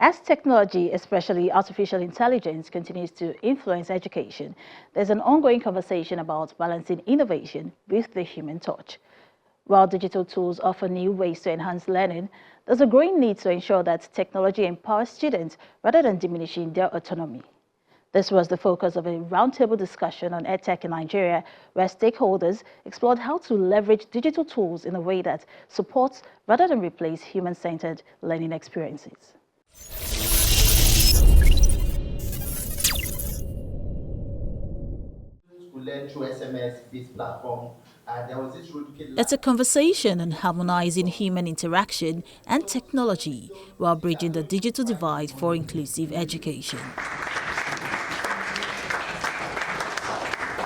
As technology, especially artificial intelligence, continues to influence education, there's an ongoing conversation about balancing innovation with the human touch. While digital tools offer new ways to enhance learning, there's a growing need to ensure that technology empowers students rather than diminishing their autonomy. This was the focus of a roundtable discussion on EdTech in Nigeria, where stakeholders explored how to leverage digital tools in a way that supports rather than replace human-centered learning experiences. Learn through SMS-based platform. There was this It's a conversation on harmonizing human interaction and technology while bridging the digital divide for inclusive education.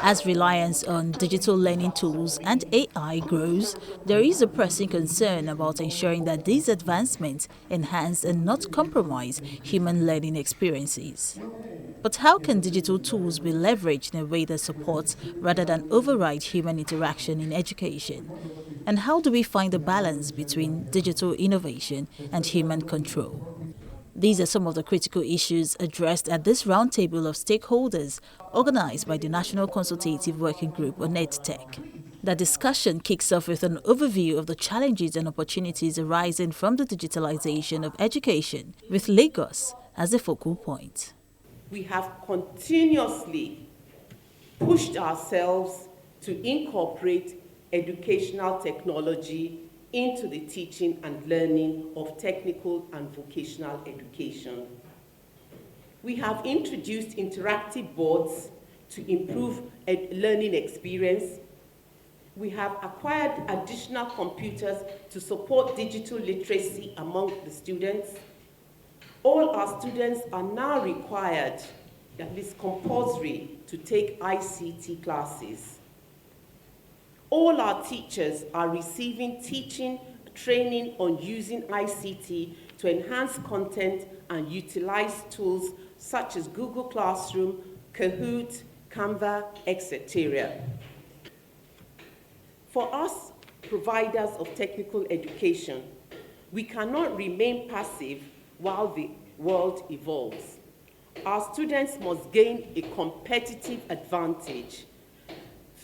As reliance on digital learning tools and AI grows, there is a pressing concern about ensuring that these advancements enhance and not compromise human learning experiences. But how can digital tools be leveraged in a way that supports rather than override human interaction in education? And how do we find the balance between digital innovation and human control? These are some of the critical issues addressed at this roundtable of stakeholders organized by the National Consultative Working Group on EdTech. The discussion kicks off with an overview of the challenges and opportunities arising from the digitalization of education, with Lagos as the focal point. We have continuously pushed ourselves to incorporate educational technology into the teaching and learning of technical and vocational education. We have introduced interactive boards to improve learning experience. We have acquired additional computers to support digital literacy among the students. All our students are now required, that is compulsory, to take ICT classes. All our teachers are receiving teaching training on using ICT to enhance content and utilize tools such as Google Classroom, Kahoot, Canva, etc. For us, providers of technical education, we cannot remain passive while the world evolves. Our students must gain a competitive advantage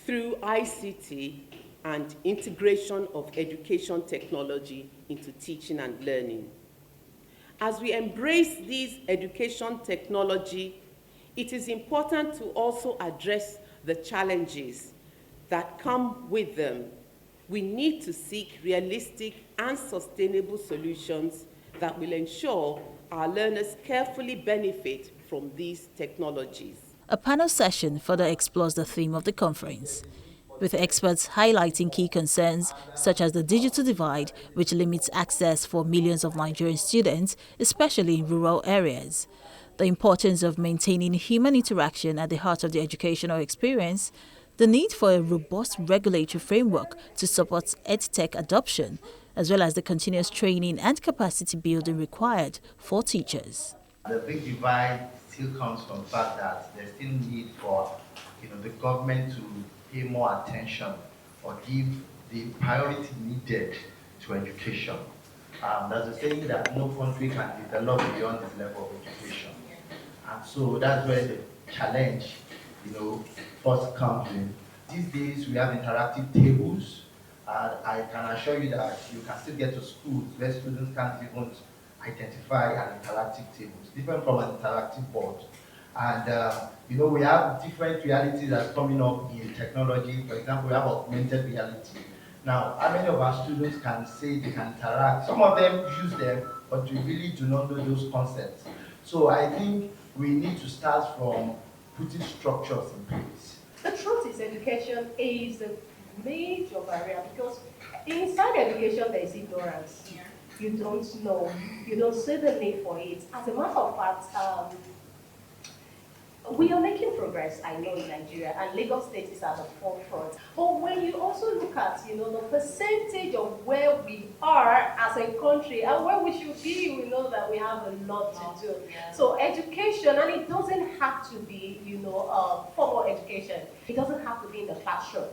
through ICT and integration of education technology into teaching and learning. As we embrace these education technology, it is important to also address the challenges that come with them. We need to seek realistic and sustainable solutions that will ensure our learners carefully benefit from these technologies. A panel session further explores the theme of the conference, with experts highlighting key concerns such as the digital divide, which limits access for millions of Nigerian students, especially in rural areas, the importance of maintaining human interaction at the heart of the educational experience, the need for a robust regulatory framework to support EdTech adoption, as well as the continuous training and capacity building required for teachers. The big divide still comes from the fact that there's still need for the government to pay more attention or give the priority needed to education. There's a saying that no country can develop beyond this level of education. And so that's where the challenge first comes in. These days we have interactive tables. I can assure you that you can still get to schools where students can't even identify an interactive table. It's different from an interactive board. And we have different realities that's coming up in technology. For example, we have augmented reality. Now, how many of our students can say they can interact? Some of them use them, but we really do not know those concepts. So I think we need to start from putting structures in place. The truth is education is a major barrier because inside education there is ignorance. Yeah. You don't know, you don't see the need for it. As a matter of fact, we are making progress, I know, in Nigeria, and Lagos State is at the forefront. But when you also look at, the percentage of where we are as a country and where we should be, we know that we have a lot to do. Yeah. So education, and it doesn't have to be, formal education. It doesn't have to be in the classroom.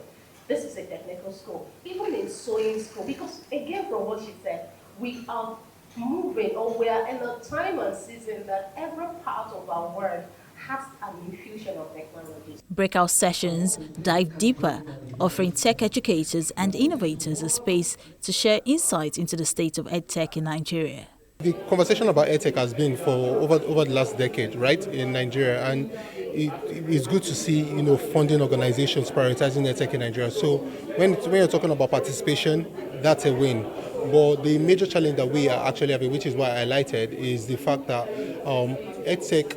This is a technical school, even in sewing school, because again, from what she said, we are moving, or we are in a time and season that every part of our world has an infusion of technology. Breakout sessions dive deeper, offering tech educators and innovators a space to share insights into the state of EdTech in Nigeria. The conversation about EdTech has been for over the last decade, right, in Nigeria, and it's good to see, funding organizations prioritizing EdTech in Nigeria. So when you're talking about participation, that's a win. But the major challenge that we are actually having, which is why I highlighted, is the fact that EdTech,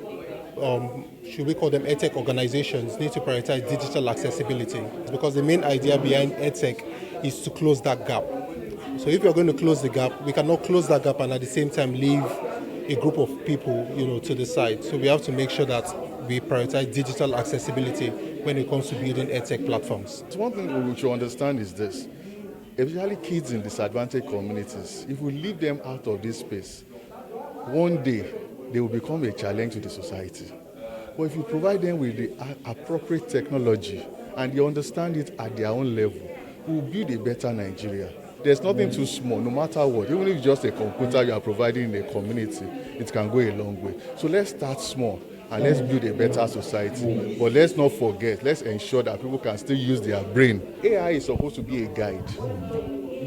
should we call them EdTech organizations, need to prioritize digital accessibility, because the main idea behind EdTech is to close that gap. So if you're going to close the gap, we cannot close that gap and at the same time leave a group of people, to the side. So we have to make sure that we prioritize digital accessibility when it comes to building EdTech platforms. One thing we should understand is this: especially kids in disadvantaged communities, if we leave them out of this space, one day they will become a challenge to the society. But if you provide them with the appropriate technology and they understand it at their own level, we will build a better Nigeria. There's nothing too small, no matter what. Even if it's just a computer you are providing in a community, it can go a long way. So let's start small and let's build a better society. But let's not forget, let's ensure that people can still use their brain. AI is supposed to be a guide.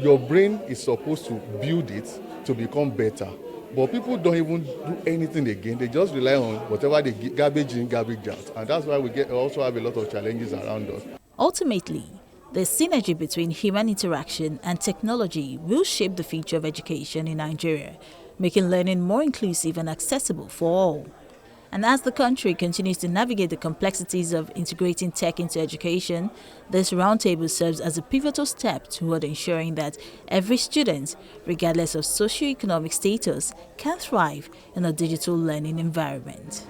Your brain is supposed to build it to become better. But people don't even do anything again. They just rely on whatever they get, garbage in, garbage out. And that's why we also have a lot of challenges around us. Ultimately, the synergy between human interaction and technology will shape the future of education in Nigeria, making learning more inclusive and accessible for all. And as the country continues to navigate the complexities of integrating tech into education, this roundtable serves as a pivotal step toward ensuring that every student, regardless of socioeconomic status, can thrive in a digital learning environment.